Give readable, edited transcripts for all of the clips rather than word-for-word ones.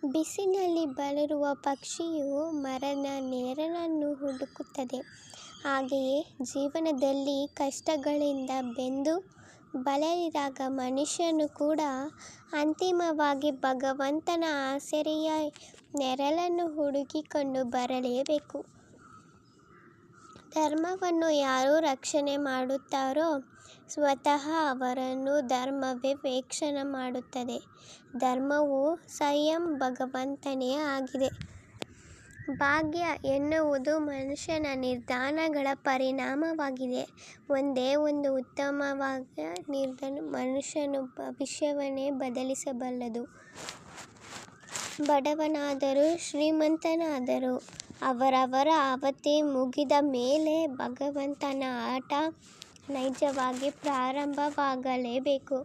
ಬಿಸಿಲಿನಲ್ಲಿ ಬಲರುವ ಪಕ್ಷಿಯು ಮರದ ನೆರಳನ್ನು ಹುಡುಕುತ್ತದೆ. ಹಾಗೆಯೇ ಜೀವನದಲ್ಲಿ ಕಷ್ಟಗಳಿಂದ ಬೆಂದು ಬಳಲಿದಾಗ ಮನುಷ್ಯನು ಕೂಡ ಅಂತಿಮವಾಗಿ ಭಗವಂತನ ಆಸರೆಯ ನೆರಳನ್ನು ಹುಡುಕಿಕೊಂಡು ಬರಲೇಬೇಕು. ಧರ್ಮವನ್ನು ಯಾರು ರಕ್ಷಣೆ ಮಾಡುತ್ತಾರೋ ಸ್ವತಃ ಅವರನ್ನು ಧರ್ಮವೇ ರಕ್ಷಣೆ ಮಾಡುತ್ತದೆ. ಧರ್ಮವು ಸ್ವಯಂ ಭಗವಂತನೇ ಆಗಿದೆ. ಭಾಗ್ಯ ಎನ್ನುವುದು ಮನುಷ್ಯನ ನಿರ್ಧಾರಗಳ ಪರಿಣಾಮವಾಗಿದೆ. ಒಂದೇ ಒಂದು ಉತ್ತಮವಾದ ನಿರ್ಧಾರ ಮನುಷ್ಯನ ಭವಿಷ್ಯವನ್ನೇ ಬದಲಿಸಬಲ್ಲದು. ಬಡವನಾದರೂ ಶ್ರೀಮಂತನಾದರೂ ಅವರವರ ಅವಧಿ ಮುಗಿದ ಮೇಲೆ ಭಗವಂತನ ಆಟ ನೈಜವಾಗಿ ಪ್ರಾರಂಭವಾಗಲೇಬೇಕು.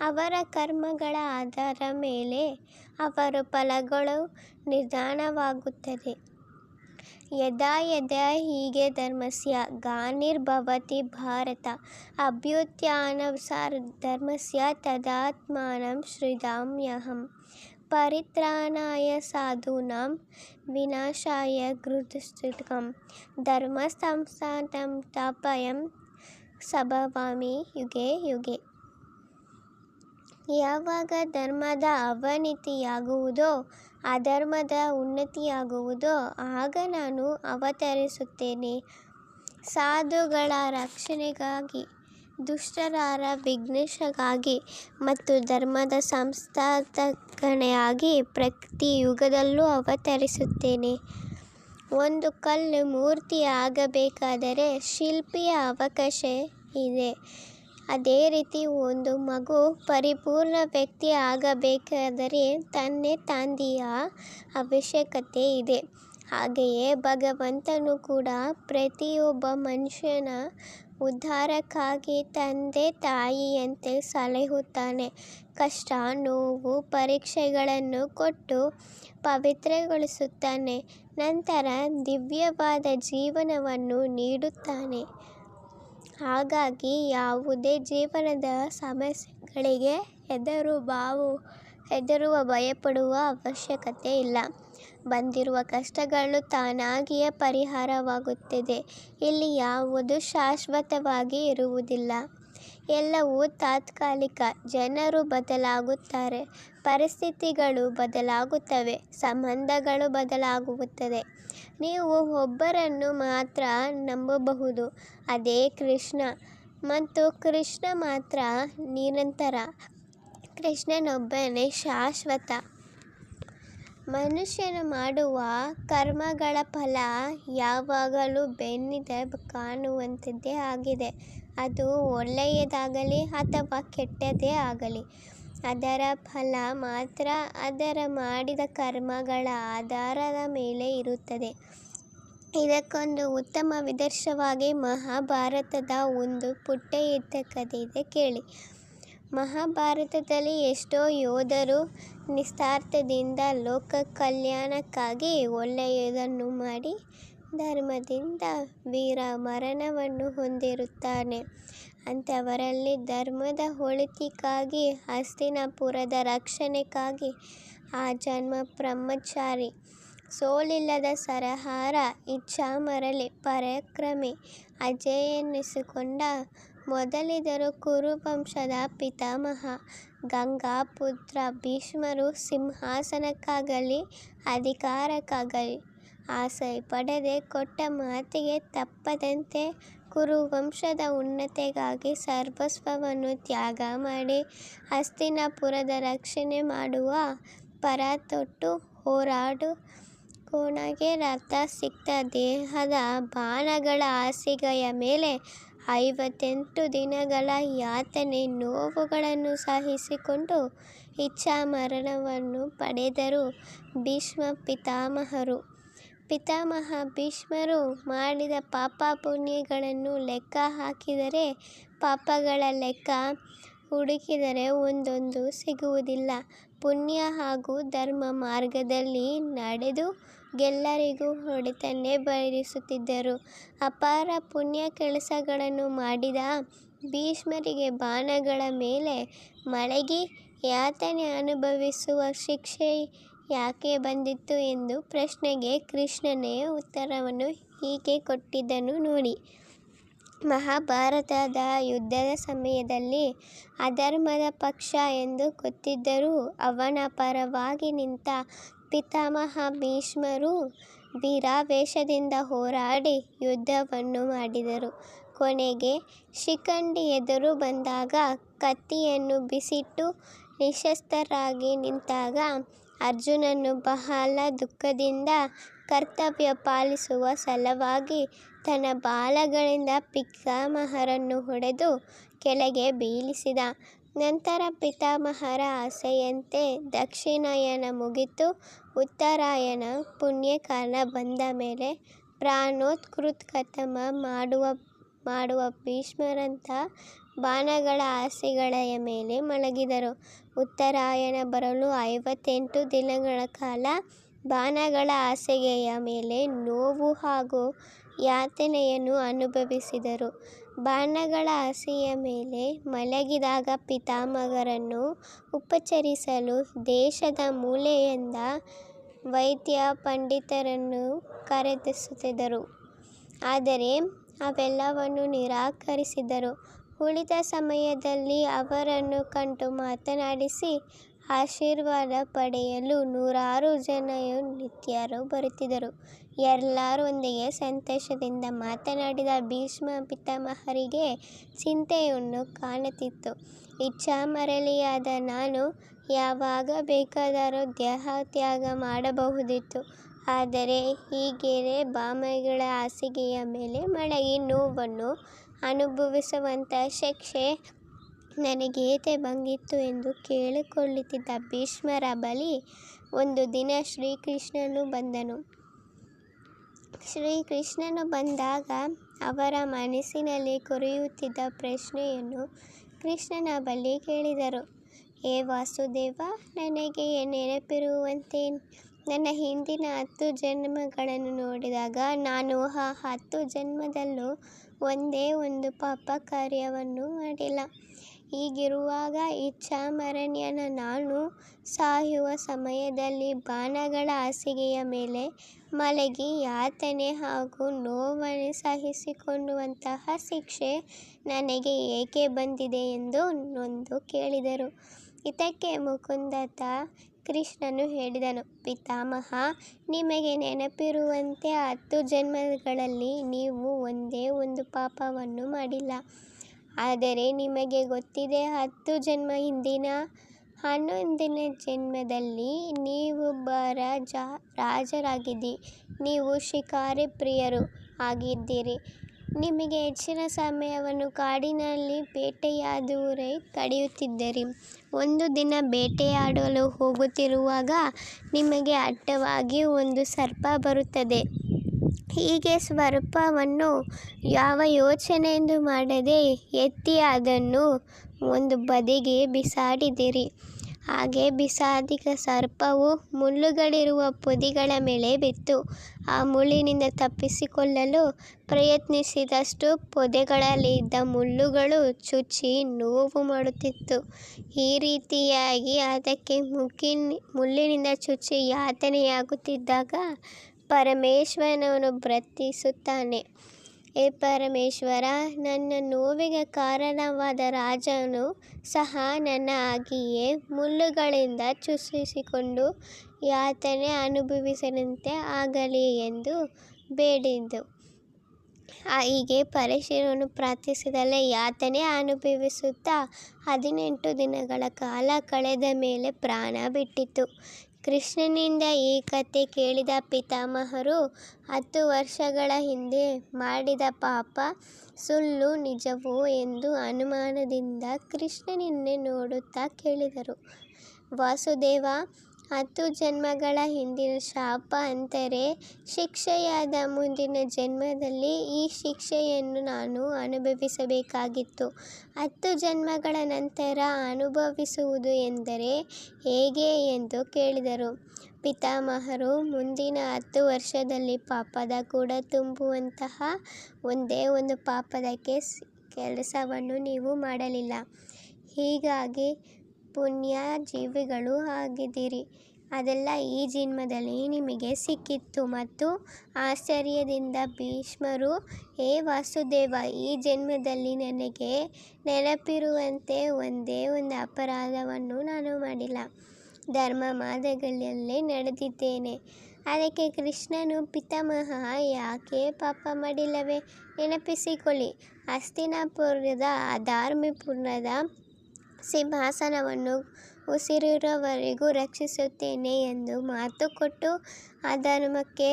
ಅವರ ಕರ್ಮಗಳ ಆಧಾರದ ಮೇಲೆ ಅವರ ಫಲಗಳು ನಿರ್ಧಾರವಾಗುತ್ತದೆ. ಯದಾ ಯದಾ ಹೀಗೆ ಧರ್ಮಸ್ಯ ಗ್ಲಾನಿರ್ಭವತಿ ಭಾರತ ಅಭ್ಯುತ್ಥಾನಸ್ಯ ಧರ್ಮಸ್ಯ ತದಾತ್ಮಾನಂ ಸೃಜಾಮ್ಯಹಂ ಪರಿತ್ರಾಣಾಯ ಸಾಧೂನಾಂ ವಿನಾಶಾಯ ದುಷ್ಕೃತಾಂ ಧರ್ಮ ಸಂಸ್ಥಾಪನಾರ್ಥಾಯ ಸಂಭವಾಮಿ ಯುಗೆ ಯುಗೆ. ಯಾವಾಗ ಧರ್ಮದ ಅವನತಿಯಾಗುವುದೋ ಅಧರ್ಮದ ಉನ್ನತಿಯಾಗುವುದೋ ಆಗ ನಾನು ಅವತರಿಸುತ್ತೇನೆ. ಸಾಧುಗಳ ರಕ್ಷಣೆಗಾಗಿ, ದುಷ್ಟರ ವಿನಾಶಕ್ಕಾಗಿ ಮತ್ತು ಧರ್ಮದ ಸಂಸ್ಥಾಪನೆಗಾಗಿ ಪ್ರತಿ ಯುಗದಲ್ಲೂ ಅವತರಿಸುತ್ತೇನೆ. ಒಂದು ಕಲ್ಲು ಮೂರ್ತಿ ಆಗಬೇಕಾದರೆ ಶಿಲ್ಪಿಯ ಅವಕಾಶ ಇದೆ. ಅದೇ ರೀತಿ ಒಂದು ಮಗು ಪರಿಪೂರ್ಣ ವ್ಯಕ್ತಿ ಆಗಬೇಕಾದರೆ ತಂದೆಯ ಅವಶ್ಯಕತೆ ಇದೆ. ಹಾಗೆಯೇ ಭಗವಂತನು ಕೂಡ ಪ್ರತಿಯೊಬ್ಬ ಮನುಷ್ಯನ ಉದ್ಧಾರಕ್ಕಾಗಿ ತಂದೆ ತಾಯಿಯಂತೆ ಸಲಹುತ್ತಾನೆ. ಕಷ್ಟ, ನೋವು, ಪರೀಕ್ಷೆಗಳನ್ನು ಕೊಟ್ಟು ಪವಿತ್ರಗೊಳಿಸುತ್ತಾನೆ. ನಂತರ ದಿವ್ಯವಾದ ಜೀವನವನ್ನು ನೀಡುತ್ತಾನೆ. ಹಾಗಾಗಿ ಯಾವುದೇ ಜೀವನದ ಸಮಸ್ಯೆಗಳಿಗೆ ಹೆದರುವ ಭಯಪಡುವ ಅವಶ್ಯಕತೆ ಇಲ್ಲ. ಬಂದಿರುವ ಕಷ್ಟಗಳು ತಾನಾಗಿಯೇ ಪರಿಹಾರವಾಗುತ್ತದೆ. ಇಲ್ಲಿ ಯಾವುದೂ ಶಾಶ್ವತವಾಗಿ ಇರುವುದಿಲ್ಲ. ಎಲ್ಲವೂ ತಾತ್ಕಾಲಿಕ. ಜನರು ಬದಲಾಗುತ್ತಾರೆ, ಪರಿಸ್ಥಿತಿಗಳು ಬದಲಾಗುತ್ತವೆ, ಸಂಬಂಧಗಳು ಬದಲಾಗುತ್ತವೆ. ನೀವು ಒಬ್ಬರನ್ನು ಮಾತ್ರ ನಂಬಬಹುದು, ಅದೇ ಕೃಷ್ಣ. ಮತ್ತು ಕೃಷ್ಣ ಮಾತ್ರ ನಿರಂತರ. ಕೃಷ್ಣನೊಬ್ಬನೇ ಶಾಶ್ವತ. ಮನುಷ್ಯನು ಮಾಡುವ ಕರ್ಮಗಳ ಫಲ ಯಾವಾಗಲೂ ಬೆನ್ನಿಗೆ ಕಾಣುವಂಥದ್ದೇ ಆಗಿದೆ. ಅದು ಒಳ್ಳೆಯದಾಗಲಿ ಅಥವಾ ಕೆಟ್ಟದ್ದೇ ಆಗಲಿ, ಅದರ ಫಲ ಮಾತ್ರ ಅದರ ಮಾಡಿದ ಕರ್ಮಗಳ ಆಧಾರದ ಮೇಲೆ ಇರುತ್ತದೆ. ಇದಕ್ಕೊಂದು ಉತ್ತಮ ನಿದರ್ಶನವಾಗಿ ಮಹಾಭಾರತದ ಒಂದು ಪುಟ್ಟ ಕಥೆಯಿದೆ ಕೇಳಿ. ಮಹಾಭಾರತದಲ್ಲಿ ಎಷ್ಟೋ ಯೋಧರು ನಿಸ್ವಾರ್ಥದಿಂದ ಲೋಕ ಕಲ್ಯಾಣಕ್ಕಾಗಿ ಒಳ್ಳೆಯದನ್ನು ಮಾಡಿ ಧರ್ಮದಿಂದ ವೀರ ಮರಣವನ್ನು ಹೊಂದಿರುತ್ತಾರೆ. ಅಂಥವರಲ್ಲಿ ಧರ್ಮದ ಒಳಿತಿಗಾಗಿ, ಹಸ್ತಿನಾಪುರದ ರಕ್ಷಣೆಗಾಗಿ ಆಜನ್ಮ ಬ್ರಹ್ಮಚಾರಿ, ಸೋಲಿಲ್ಲದ ಸರಹಾರ, ಇಚ್ಛಾಮರಳಿ, ಪರಾಕ್ರಮಿ, ಅಜೇಯನೆನಿಸಿಕೊಂಡ ಮೊದಲಿಗರು ಕುರುವಂಶದ ಪಿತಾಮಹ ಗಂಗಾಪುತ್ರ ಭೀಷ್ಮರು ಸಿಂಹಾಸನಕ್ಕಾಗಲಿ ಅಧಿಕಾರಕ್ಕಾಗಲಿ ಆಸೆ ಪಡದೆ ಕೊಟ್ಟ ಮಾತಿಗೆ ತಪ್ಪದಂತೆ ಕುರುವಂಶದ ಉನ್ನತಿಗಾಗಿ ಸರ್ವಸ್ವವನ್ನು ತ್ಯಾಗ ಮಾಡಿ ಹಸ್ತಿನಾಪುರದ ರಕ್ಷಣೆ ಮಾಡುವ ಪರ ತೊಟ್ಟು ಹೋರಾಡು ಕೊನೆಗೆ ರಥ ಸಿಕ್ತ ದೇಹದ ಬಾಣಗಳ ಹಾಸಿಗೆಯ ಮೇಲೆ 58 ದಿನಗಳ ಯಾತನೆ ನೋವುಗಳನ್ನು ಸಹಿಸಿಕೊಂಡು ಇಚ್ಛಾಮರಣವನ್ನು ಪಡೆದರು ಭೀಷ್ಮ ಪಿತಾಮಹರು. ಪಿತಾಮಹ ಭೀಷ್ಮರು ಮಾಡಿದ ಪಾಪ ಪುಣ್ಯಗಳನ್ನು ಲೆಕ್ಕ ಹಾಕಿದರೆ ಪಾಪಗಳ ಲೆಕ್ಕ ಹುಡುಕಿದರೆ ಒಂದೊಂದು ಸಿಗುವುದಿಲ್ಲ. ಪುಣ್ಯ ಹಾಗೂ ಧರ್ಮ ಮಾರ್ಗದಲ್ಲಿ ನಡೆದು ಎಲ್ಲರಿಗೂ ಒಳಿತನ್ನೇ ಬಯಸುತ್ತಿದ್ದರು. ಅಪಾರ ಪುಣ್ಯ ಕೆಲಸಗಳನ್ನು ಮಾಡಿದ ಭೀಷ್ಮರಿಗೆ ಬಾಣಗಳ ಮೇಲೆ ಮಲಗಿ ಯಾತನೆ ಅನುಭವಿಸುವ ಶಿಕ್ಷೆ ಯಾಕೆ ಬಂದಿತು ಎಂದು ಪ್ರಶ್ನೆಗೆ ಕೃಷ್ಣನೇ ಉತ್ತರವನ್ನು ಹೀಗೆ ಕೊಟ್ಟಿದ್ದನು ನೋಡಿ. ಮಹಾಭಾರತದ ಯುದ್ಧದ ಸಮಯದಲ್ಲಿ ಅಧರ್ಮದ ಪಕ್ಷ ಎಂದು ಗೊತ್ತಿದ್ದರೂ ಅವನ ಪರವಾಗಿ ನಿಂತ ಪಿತಾಮಹ ಭೀಷ್ಮರು ವೀರಾವೇಶದಿಂದ ಹೋರಾಡಿ ಯುದ್ಧವನ್ನು ಮಾಡಿದರು. ಕೊನೆಗೆ ಶಿಖಂಡಿ ಎದುರು ಬಂದಾಗ ಕತ್ತಿಯನ್ನು ಬಿಸಿಟ್ಟು ನಿಶಸ್ತ್ರರಾಗಿ ನಿಂತಾಗ ಅರ್ಜುನನು ಬಹಳ ದುಃಖದಿಂದ ಕರ್ತವ್ಯ ಪಾಲಿಸುವ ಸಲುವಾಗಿ ತನ್ನ ಬಾಲಗಳಿಂದ ಪಿತಾಮಹರನ್ನು ಹೊಡೆದು ಕೆಳಗೆ ಬೀಳಿಸಿದ. ನಂತರ ಪಿತಾಮಹರ ಆಸೆಯಂತೆ ದಕ್ಷಿಣಾಯನ ಮುಗಿತು. ಉತ್ತರಾಯಣ ಪುಣ್ಯಕಾಲ ಬಂದ ಮೇಲೆ ಪ್ರಾಣೋತ್ಕೃತಕರ್ಮ ಮಾಡುವ ಭೀಷ್ಮರಂಥ ಬಾಣಗಳ ಹಾಸಿಗೆಯ ಮೇಲೆ ಮಲಗಿದರು. ಉತ್ತರಾಯಣ ಬರಲು 58 ದಿನಗಳ ಕಾಲ ಬಾಣಗಳ ಹಾಸಿಗೆಯ ಮೇಲೆ ನೋವು ಹಾಗೂ ಯಾತನೆಯನ್ನು ಅನುಭವಿಸಿದರು. ಬಾಣಗಳ ಹಾಸಿಗೆಯ ಮೇಲೆ ಮಲಗಿದಾಗ ಪಿತಾಮಹರನ್ನು ಉಪಚರಿಸಲು ದೇಶದ ಮೂಲೆಯಿಂದ ವೈದ್ಯ ಪಂಡಿತರನ್ನು ಕರೆತರುತ್ತಿದ್ದರು. ಆದರೆ ಅವೆಲ್ಲವನ್ನೂ ನಿರಾಕರಿಸಿದರು. ಉಳಿದ ಸಮಯದಲ್ಲಿ ಅವರನ್ನು ಕಂಡು ಮಾತನಾಡಿಸಿ ಆಶೀರ್ವಾದ ಪಡೆಯಲು ನೂರಾರು ಜನರು ನಿತ್ಯವೂ ಬರುತ್ತಿದ್ದರು. ಎಲ್ಲರೊಂದಿಗೆ ಸಂತೋಷದಿಂದ ಮಾತನಾಡಿದ ಭೀಷ್ಮ ಪಿತಾಮಹರಿಗೆ ಚಿಂತೆಯನ್ನು ಕಾಣುತ್ತಿತ್ತು. ಇಚ್ಛಾಮರಳಿಯಾದ ನಾನು ಯಾವಾಗ ಬೇಕಾದರೂ ದೇಹತ್ಯಾಗ ಮಾಡಬಹುದಿತ್ತು. ಆದರೆ ಹೀಗೆಯೇ ಬಾಣಗಳ ಹಾಸಿಗೆಯ ಮೇಲೆ ಮಲಗಿ ನೋವನ್ನು ಅನುಭವಿಸುವಂಥ ಶಿಕ್ಷೆ ನನಗೇಕೆ ಬಂದಿತು ಎಂದು ಕೇಳಿಕೊಳ್ಳುತ್ತಿದ್ದ ಭೀಷ್ಮರ ಬಳಿ ಒಂದು ದಿನ ಶ್ರೀಕೃಷ್ಣನು ಬಂದನು. ಶ್ರೀಕೃಷ್ಣನು ಬಂದಾಗ ಅವರ ಮನಸ್ಸಿನಲ್ಲಿ ಕೊರೆಯುತ್ತಿದ್ದ ಪ್ರಶ್ನೆಯನ್ನು ಕೃಷ್ಣನ ಬಳಿ ಕೇಳಿದರು. ಹೇ ವಾಸುದೇವ, ನನಗೆ ನೆನಪಿರುವಂತೆ ನನ್ನ ಹಿಂದಿನ 10 ಜನ್ಮಗಳನ್ನು ನೋಡಿದಾಗ ನಾನು ಆ 10 ಜನ್ಮದಲ್ಲೂ ಒಂದೇ ಒಂದು ಪಾಪ ಕಾರ್ಯವನ್ನೂ ಮಾಡಿಲ್ಲ. ಹೀಗಿರುವಾಗ ಇಚ್ಛಾಮರಣ್ಯನ ನಾನು ಸಾಯುವ ಸಮಯದಲ್ಲಿ ಬಾಣಗಳ ಹಾಸಿಗೆಯ ಮೇಲೆ ಮಲಗಿ ಯಾತನೆ ಹಾಗೂ ನೋವನ್ನು ಸಹಿಸಿಕೊಳ್ಳುವಂತಹ ಶಿಕ್ಷೆ ನನಗೆ ಏಕೆ ಬಂದಿದೆ ಎಂದು ನೊಂದು ಕೇಳಿದರು. ಇದಕ್ಕೆ ಮುಕುಂದತ ಕೃಷ್ಣನು ಹೇಳಿದನು, ಪಿತಾಮಹ, ನಿಮಗೆ ನೆನಪಿರುವಂತೆ 10 ಜನ್ಮಗಳಲ್ಲಿ ನೀವು ಒಂದೇ ಒಂದು ಪಾಪವನ್ನೂ ಮಾಡಿಲ್ಲ. ಆದರೆ ನಿಮಗೆ ಗೊತ್ತಿದೆ, 10 ಜನ್ಮ ಹಿಂದಿನ 11ನೇ ಜನ್ಮದಲ್ಲಿ ನೀವೊಬ್ಬ ರಾಜರಾಗಿದ್ದಿರಿ. ನೀವು ಶಿಕಾರಿ ಪ್ರಿಯರೂ ಆಗಿದ್ದಿರಿ. ನಿಮಗೆ ಹೆಚ್ಚಿನ ಸಮಯವನ್ನು ಕಾಡಿನಲ್ಲಿ ಬೇಟೆಯಾಡುವುದರಲ್ಲೇ ಕಳೆಯುತ್ತಿದ್ದಿರಿ. ಒಂದು ದಿನ ಬೇಟೆಯಾಡಲು ಹೋಗುತ್ತಿರುವಾಗ ನಿಮಗೆ ಅಡ್ಡವಾಗಿ ಒಂದು ಸರ್ಪ ಬರುತ್ತದೆ. ಹೀಗೆ ಸರ್ಪವನ್ನು ಯಾವ ಯೋಚನೆಯೂ ಮಾಡದೆ ಎತ್ತಿ ಅದನ್ನು ಒಂದು ಬದಿಗೆ ಬಿಸಾಡಿದಿರಿ. ಹಾಗೆ ಬಿಸಾಡಿದ ಸರ್ಪವು ಮುಳ್ಳುಗಳಿರುವ ಪೊದೆಗಳ ಮೇಲೆ ಬಿತ್ತು. ಆ ಮುಳ್ಳಿನಿಂದ ತಪ್ಪಿಸಿಕೊಳ್ಳಲು ಪ್ರಯತ್ನಿಸಿದಷ್ಟು ಪೊದೆಗಳಲ್ಲಿದ್ದ ಮುಳ್ಳುಗಳು ಚುಚ್ಚಿ ನೋವು ಮಾಡುತ್ತಿತ್ತು. ಈ ರೀತಿಯಾಗಿ ಅದಕ್ಕೆ ಮುಳ್ಳಿನಿಂದ ಚುಚ್ಚಿ ಯಾತನೆಯಾಗುತ್ತಿದ್ದಾಗ ಪರಮೇಶ್ವರನು ಪ್ರಾರ್ಥಿಸುತ್ತಾನೆ, ಹೇ ಪರಮೇಶ್ವರ, ನನ್ನ ನೋವಿಗೆ ಕಾರಣವಾದ ರಾಜನು ಸಹ ನನ್ನ ಹಾಗೆಯೇ ಮುಳ್ಳುಗಳಿಂದ ಚುಚ್ಚಿಕೊಂಡು ಯಾತನೆ ಅನುಭವಿಸದಂತೆ ಆಗಲಿ ಎಂದು ಬೇಡಿದನು. ಹೀಗೆ ಪರಮೇಶ್ವರನು ಪ್ರಾರ್ಥಿಸಿದಲ್ಲೇ ಯಾತನೆ ಅನುಭವಿಸುತ್ತಾ 18 ದಿನಗಳ ಕಾಲ ಕಳೆದ ಮೇಲೆ ಪ್ರಾಣ ಬಿಟ್ಟಿತು. ಕೃಷ್ಣನಿಂದ ಈ ಕಥೆ ಕೇಳಿದ ಪಿತಾಮಹರು 10 ವರ್ಷಗಳ ಹಿಂದೆ ಮಾಡಿದ ಪಾಪ ಸುಳ್ಳೋ ನಿಜವೋ ಎಂದು ಅನುಮಾನದಿಂದ ಕೃಷ್ಣನನ್ನೇ ನೋಡುತ್ತಾ ಕೇಳಿದರು. ವಾಸುದೇವ, 10 ಜನ್ಮಗಳ ಹಿಂದಿನ ಶಾಪ ಅಂದರೆ ಶಿಕ್ಷೆಯಾದ ಮುಂದಿನ ಜನ್ಮದಲ್ಲಿ ಈ ಶಿಕ್ಷೆಯನ್ನು ನಾನು ಅನುಭವಿಸಬೇಕಾಗಿತ್ತು. 10 ಜನ್ಮಗಳ ನಂತರ ಅನುಭವಿಸುವುದು ಎಂದರೆ ಹೇಗೆ ಎಂದು ಕೇಳಿದರು. ಪಿತಾಮಹರು, ಮುಂದಿನ 10 ವರ್ಷದಲ್ಲಿ ಪಾಪದ ಕೂಡ ತುಂಬುವಂತಹ ಒಂದೇ ಒಂದು ಪಾಪದ ಕೆಲಸವನ್ನು ನೀವು ಮಾಡಲಿಲ್ಲ. ಹೀಗಾಗಿ ಪುಣ್ಯಜೀವಿಗಳೂ ಆಗಿದ್ದೀರಿ. ಅದೆಲ್ಲ ಈ ಜನ್ಮದಲ್ಲಿ ನಿಮಗೆ ಸಿಕ್ಕಿತ್ತು. ಮತ್ತು ಆಶ್ಚರ್ಯದಿಂದ ಭೀಷ್ಮರು, ಹೇ ವಾಸುದೇವ, ಈ ಜನ್ಮದಲ್ಲಿ ನನಗೆ ನೆನಪಿರುವಂತೆ ಒಂದೇ ಒಂದು ಅಪರಾಧವನ್ನು ನಾನು ಮಾಡಿಲ್ಲ. ಧರ್ಮ ಮಾರ್ಗದಲ್ಲೇ ನಡೆದಿದ್ದೇನೆ. ಅದಕ್ಕೆ ಕೃಷ್ಣನು, ಪಿತಾಮಹ, ಯಾಕೆ ಪಾಪ ಮಾಡಿಲ್ಲವೇ? ನೆನಪಿಸಿಕೊಳ್ಳಿ. ಹಸ್ತಿನಾಪುರದ ಅಧರ್ಮಪುರದ ಸಿಂಹಾಸನವನ್ನು ಉಸಿರಿರುವವರೆಗೂ ರಕ್ಷಿಸುತ್ತೇನೆ ಎಂದು ಮಾತು ಕೊಟ್ಟು ಅಧರ್ಮಕ್ಕೆ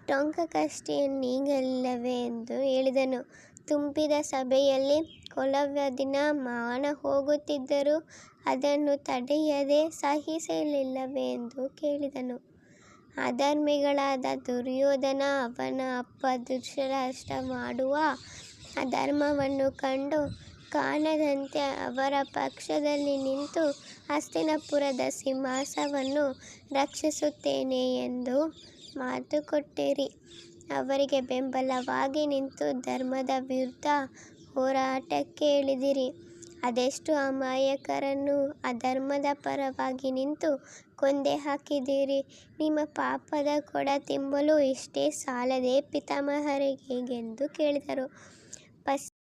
ಟೊಂಕಕಷ್ಟೇ ನೀಗಲಿಲ್ಲವೇ ಎಂದು ಹೇಳಿದನು. ತುಂಬಿದ ಸಭೆಯಲ್ಲಿ ಕೋಲಾಹಲದಿಂದ ಮಾನ ಹೋಗುತ್ತಿದ್ದರೂ ಅದನ್ನು ತಡೆಯದೆ ಸಹಿಸಲಿಲ್ಲವೇ ಎಂದು ಕೇಳಿದನು. ಅಧರ್ಮಿಗಳಾದ ದುರ್ಯೋಧನ, ಅವನ ಅಪ್ಪ ಧೃತರಾಷ್ಟ್ರ ಮಾಡುವ ಅಧರ್ಮವನ್ನು ಕಂಡು ಕಾಣದಂತೆ ಅವರ ಪಕ್ಷದಲ್ಲಿ ನಿಂತು ಹಸ್ತಿನಾಪುರದ ಸಿಂಹಾಸನವನ್ನು ರಕ್ಷಿಸುತ್ತೇನೆ ಎಂದು ಮಾತು ಕೊಟ್ಟಿರಿ. ಅವರಿಗೆ ಬೆಂಬಲವಾಗಿ ನಿಂತು ಧರ್ಮದ ವಿರುದ್ಧ ಹೋರಾಟಕ್ಕೆ ಇಳಿದಿರಿ. ಅದೆಷ್ಟು ಅಮಾಯಕರನ್ನು ಅಧರ್ಮದ ಪರವಾಗಿ ನಿಂತು ಕೊಂದೇ ಹಾಕಿದಿರಿ. ನಿಮ್ಮ ಪಾಪದ ಕೊಡ ತುಂಬಲು ಇಷ್ಟೇ ಸಾಲದೆ ಪಿತಾಮಹರಿಗೆ ಎಂದು ಕೇಳಿದರು.